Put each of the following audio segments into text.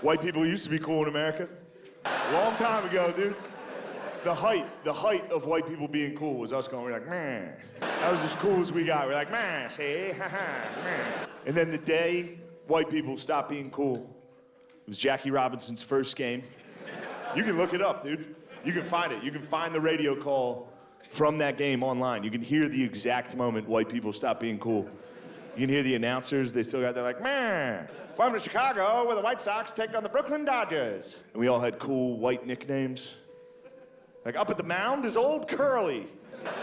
White people used to be cool in America. Long time ago, dude. The height of white people being cool was us going, we're like, man. That was as cool as we got. We're like, man, see, man. And then the day white people stopped being cool, it was Jackie Robinson's first game. You can look it up, dude. You can find it. You can find the radio call from that game online. You can hear the exact moment white people stopped being cool. You can hear the announcers. They still got, they're like, man, welcome to Chicago where the White Sox take on the Brooklyn Dodgers. And we all had cool white nicknames. Like up at the mound is old Curly.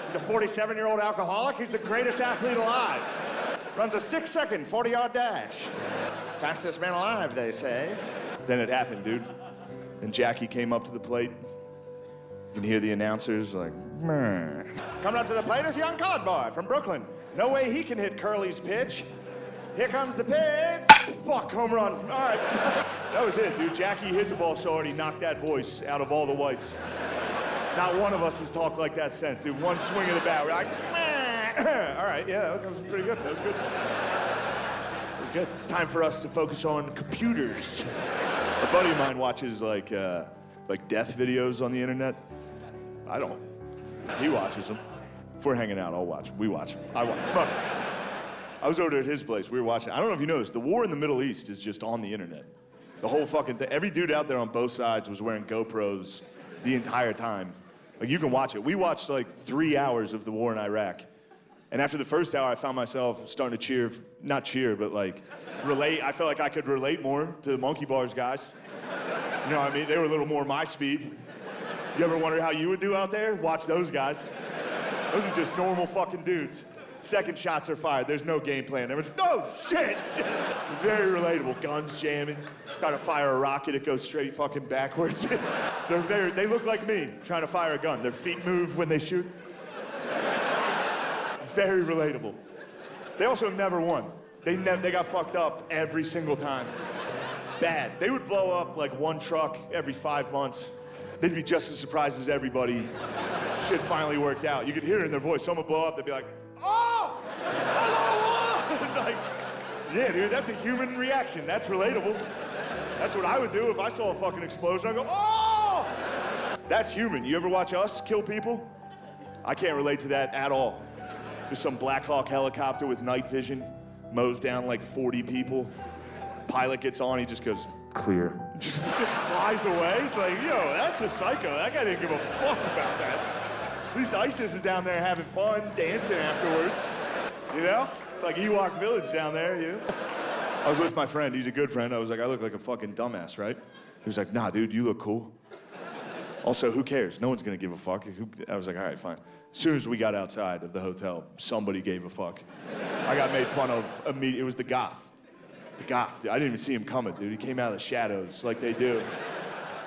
He's a 47-year-old alcoholic. He's the greatest athlete alive. Runs a 6-second 40-yard dash. Fastest man alive, they say. Then it happened, dude. And Jackie came up to the plate. You can hear the announcers like, meh. Coming up to the plate is a young colored boy from Brooklyn. No way he can hit Curly's pitch. Here comes the pitch. Fuck, home run. All right. That was it, dude. Jackie hit the ball so hard he knocked that voice out of all the whites. Not one of us has talked like that since, dude. One swing of the bat, we're like, meh. All right, yeah, that was pretty good. That was good. That was good. It's time for us to focus on computers. A buddy of mine watches like death videos on the internet. I don't. He watches them. If we're hanging out, I'll watch them. We watch them. I watch them. Fuck. I was over at his place. We were watching. I don't know if you know this. The war in the Middle East is just on the internet. The whole fucking thing. Every dude out there on both sides was wearing GoPros the entire time. Like, you can watch it. We watched like 3 hours of the war in Iraq. And after the first hour, I found myself starting to cheer, not cheer, but like relate. I felt like I could relate more to the monkey bars guys. You know what I mean? They were a little more my speed. You ever wonder how you would do out there? Watch those guys. Those are just normal fucking dudes. Second shots are fired. There's no game plan. Everyone's, no shit! Very relatable. Guns jamming. Trying to fire a rocket, it goes straight fucking backwards. They look like me trying to fire a gun. Their feet move when they shoot. Very relatable. They also never won. They got fucked up every single time. Bad. They would blow up like one truck every 5 months. They'd be just as surprised as everybody. Shit finally worked out. You could hear it in their voice. Someone would blow up, they'd be like, oh! Hello! It's like, yeah, dude, that's a human reaction. That's relatable. That's what I would do if I saw a fucking explosion. I'd go, oh! That's human. You ever watch us kill people? I can't relate to that at all. There's some Black Hawk helicopter with night vision, mows down like 40 people. Pilot gets on, he just goes, clear. Just flies away. It's like, yo, that's a psycho. That guy didn't give a fuck about that. At least ISIS is down there having fun, dancing afterwards. You know? It's like Ewok Village down there, you know? I was with my friend. He's a good friend. I was like, I look like a fucking dumbass, right? He was like, nah, dude, you look cool. Also, who cares? No one's gonna give a fuck. I was like, all right, fine. As soon as we got outside of the hotel, somebody gave a fuck. I got made fun of immediately. It was the goth. The goth, dude. I didn't even see him coming, dude. He came out of the shadows like they do.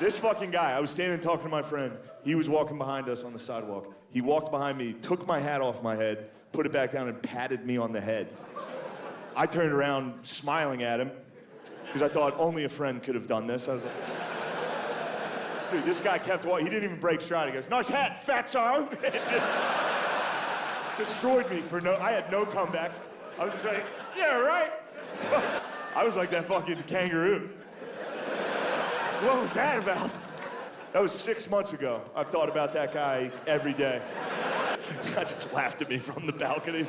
This fucking guy, I was standing talking to my friend. He was walking behind us on the sidewalk. He walked behind me, took my hat off my head, put it back down, and patted me on the head. I turned around smiling at him because I thought only a friend could have done this. I was like, dude, this guy kept walking. He didn't even break stride. He goes, nice hat, fatso. It just destroyed me for I had no comeback. I was just like, yeah, right. I was like that fucking kangaroo. What was that about? That was 6 months ago. I've thought about that guy every day. I just laughed at me from the balcony.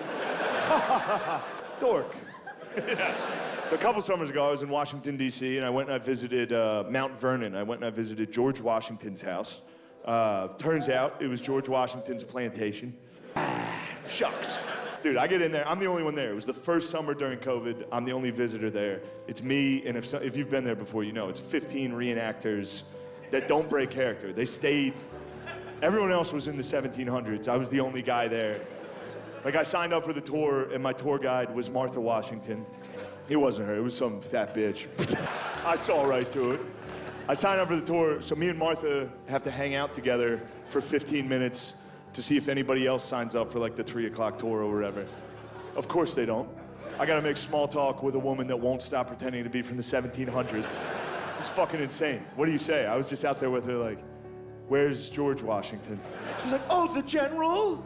Dork. Yeah. So a couple summers ago, I was in Washington, D.C., and I went and I visited Mount Vernon. I went and I visited George Washington's house. Turns out it was George Washington's plantation. Shucks. Dude, I get in there. I'm the only one there. It was the first summer during COVID. I'm the only visitor there. It's me, and if you've been there before, you know, it's 15 reenactors that don't break character. They stayed. Everyone else was in the 1700s. I was the only guy there. Like, I signed up for the tour, and my tour guide was Martha Washington. It wasn't her. It was some fat bitch. I saw right through it. I signed up for the tour, so me and Martha have to hang out together for 15 minutes to see if anybody else signs up for like the 3 o'clock tour or whatever. Of course they don't. I gotta make small talk with a woman that won't stop pretending to be from the 1700s. It's fucking insane. What do you say? I was just out there with her like, where's George Washington? She's like, oh, the general?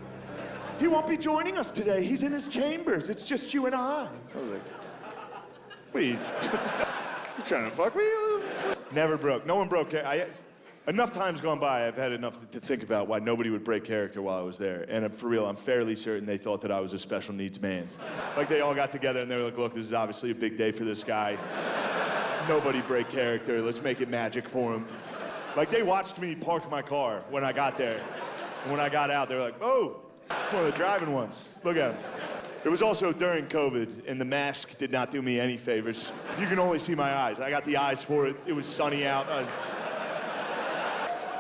He won't be joining us today. He's in his chambers. It's just you and I. I was like, wait, you trying to fuck me? Never broke. No one broke. Enough times gone by, I've had enough to think about why nobody would break character while I was there. And for real, I'm fairly certain they thought that I was a special needs man. Like, they all got together and they were like, look, this is obviously a big day for this guy. Nobody break character. Let's make it magic for him. Like, they watched me park my car when I got there. And when I got out, they were like, oh, it's one of the driving ones. Look at him. It was also during COVID, and the mask did not do me any favors. You can only see my eyes. I got the eyes for it. It was sunny out.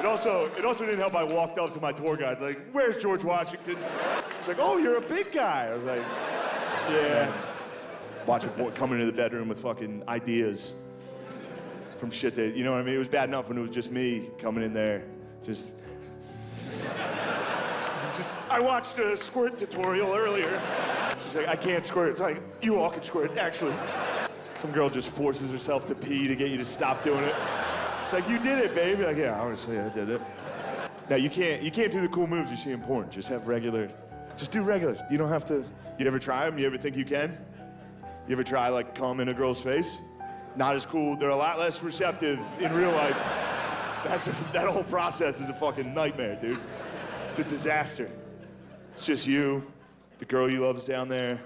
It also didn't help I walked up to my tour guide, like, where's George Washington? He's like, oh, you're a big guy. I was like, yeah. Watch a boy come into the bedroom with fucking ideas from shit that, you know what I mean? It was bad enough when it was just me coming in there, just I watched a squirt tutorial earlier. She's like, I can't squirt. It's like, you all can squirt, actually. Some girl just forces herself to pee to get you to stop doing it. It's like, you did it, baby. Like, yeah, honestly, I did it. Now, you can't do the cool moves you see in porn. Just have regular, just do regular. You don't have to, you ever try them? You ever think you can? You ever try, like, cum in a girl's face? Not as cool. They're a lot less receptive in real life. That whole process is a fucking nightmare, dude. It's a disaster. It's just you, the girl you love is down there.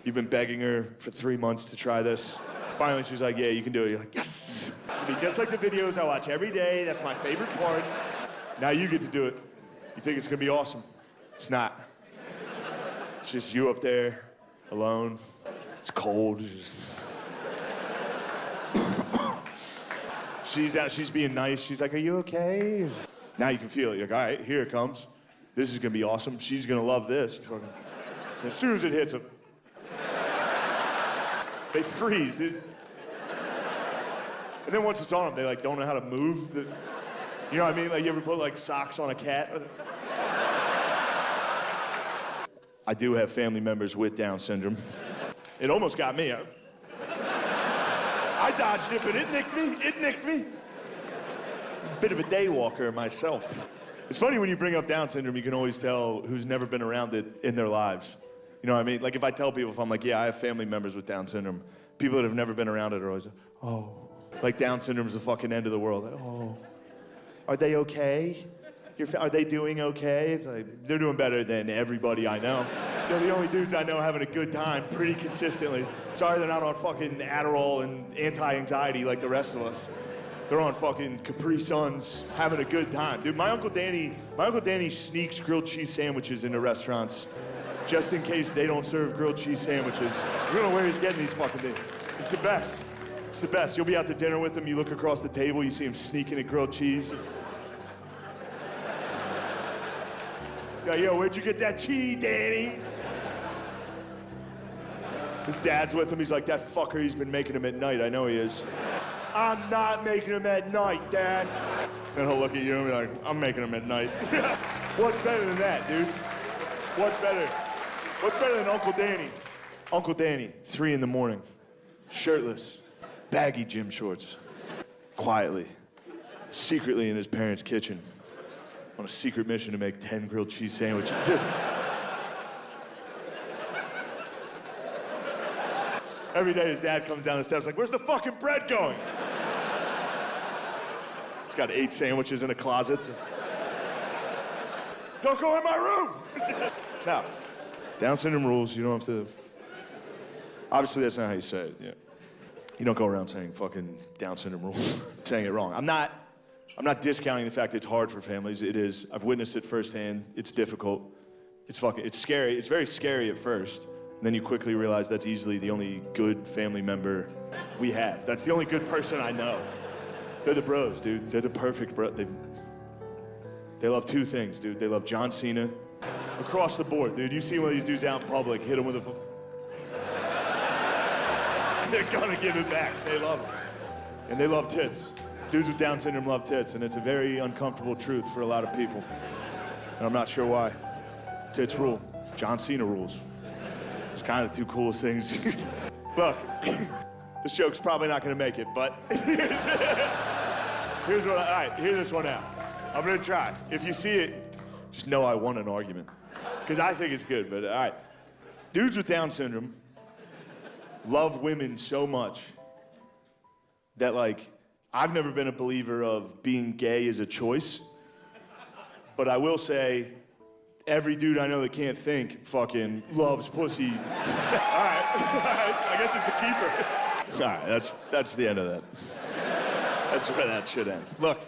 You've been begging her for 3 months to try this. Finally, she's like, yeah, you can do it. You're like, yes! It's gonna be just like the videos I watch every day. That's my favorite part. Now you get to do it. You think it's gonna be awesome. It's not. It's just you up there, alone. It's cold. She's being nice. She's like, are you okay? Now you can feel it. You're like, all right, here it comes. This is gonna be awesome. She's gonna love this. As soon as it hits them, they freeze, dude. And then once it's on them, they like don't know how to move. You know what I mean? Like, you ever put like socks on a cat? I do have family members with Down syndrome. It almost got me. I dodged it, but it nicked me. It nicked me. Bit of a day walker myself. It's funny when you bring up Down syndrome, you can always tell who's never been around it in their lives. You know what I mean? Like, if I tell people, if I'm like, yeah, I have family members with Down syndrome, people that have never been around it are always like, oh. Like, Down syndrome is the fucking end of the world. Like, oh. Are they okay? Are they doing okay? It's like, they're doing better than everybody I know. They're the only dudes I know having a good time pretty consistently. Sorry they're not on fucking Adderall and anti-anxiety like the rest of us. They're on fucking Capri Suns having a good time. Dude, my Uncle Danny sneaks grilled cheese sandwiches into restaurants just in case they don't serve grilled cheese sandwiches. I don't know where he's getting these fucking things. It's the best. It's the best. You'll be out to dinner with him, you look across the table, you see him sneaking at grilled cheese. Yo, where'd you get that cheese, Danny? His dad's with him, he's like, that fucker, he's been making them at night, I know he is. I'm not making them at night, Dad. And he'll look at you and be like, I'm making them at night. What's better than that, dude? What's better? What's better than Uncle Danny? Uncle Danny, 3 in the morning, shirtless, baggy gym shorts, quietly, secretly in his parents' kitchen, on a secret mission to make 10 grilled cheese sandwiches. Just every day his dad comes down the steps like, where's the fucking bread going? He's got 8 sandwiches in a closet. Just, don't go in my room! Now, Down syndrome rules, you don't have to, obviously that's not how you say it, yeah. You don't go around saying fucking Down syndrome rules, saying it wrong. I'm not discounting the fact that it's hard for families. It is. I've witnessed it firsthand. It's difficult. It's scary. It's very scary at first. And then you quickly realize that's easily the only good family member we have. That's the only good person I know. They're the bros, dude. They're the perfect bro. They love 2 things, dude. They love John Cena. Across the board, dude. You see one of these dudes out in public, hit him with a they're gonna give it back. They love it. And they love tits. Dudes with Down syndrome love tits, and it's a very uncomfortable truth for a lot of people. And I'm not sure why. Tits rule. John Cena rules. It's kind of the 2 coolest things. Look, this joke's probably not gonna make it, but here's what all right, hear this one out. I'm gonna try. If you see it, just know I won an argument. Because I think it's good, but all right. Dudes with Down syndrome love women so much that, like, I've never been a believer of being gay as a choice, but I will say, every dude I know that can't think fucking loves pussy. All right, I guess it's a keeper. All right, that's the end of that. That's where that should end. Look.